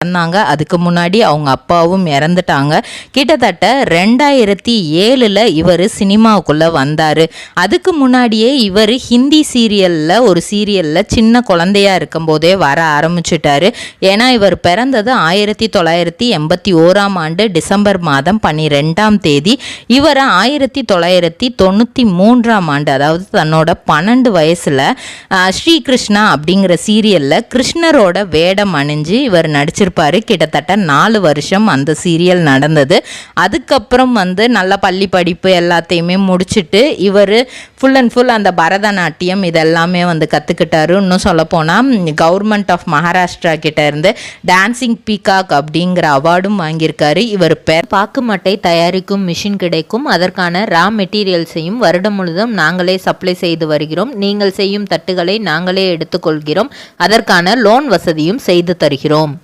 வந்தாங்க. அதுக்கு முன்னாடி அவங்க அப்பாவும் இறந்துட்டாங்க. கிட்டத்தட்ட 2007 இவர் சினிமாவுக்குள்ளே வந்தார். அதுக்கு முன்னாடியே இவர் ஹிந்தி ஒரு சீரியலில் சின்ன குழந்தையா இருக்கும்போதே வர ஆரம்பிச்சிட்டாரு. ஏன்னா இவர் பிறந்தது 1981 டிசம்பர் மாதம் 12 இவர் 1993 அதாவது தன்னோட 12 வயசில் ஸ்ரீகிருஷ்ணா அப்படிங்கிற சீரியலில் கிருஷ்ணரோட வேடம் அணிஞ்சு இவர் நடிச்சிருப்பாரு. கிட்டத்தட்ட 4 வருஷம் அந்த சீரியல் நடந்தது. அதுக்கப்புறம் நல்ல பள்ளி படிப்பு எல்லாத்தையுமே முடிச்சுட்டு இவர் ஃபுல் அண்ட் ஃபுல் அந்த பரதநாட்டியம் இதெல்லாமே கற்றுக்கிட்டாரு. இன்னும் சொல்லப்போனால் கவர்மெண்ட் ஆஃப் மகாராஷ்டிரா கிட்ட இருந்து டான்சிங் பீகாக் அப்படிங்கிற அவார்டும் வாங்கியிருக்காரு. இவர் பாக்கு மட்டை தயாரிக்கும் மிஷின் கிடைக்கும். அதற்கான ரா மெட்டீரியல்ஸையும் வருடம் முழுதும் நாங்களே சப்ளை செய்து வருகிறோம். நீங்கள் செய்யும் தட்டுகளை நாங்களே எடுத்துக்கொள்கிறோம். அதற்கான லோன் வசதியும் செய்து தருகிறோம்.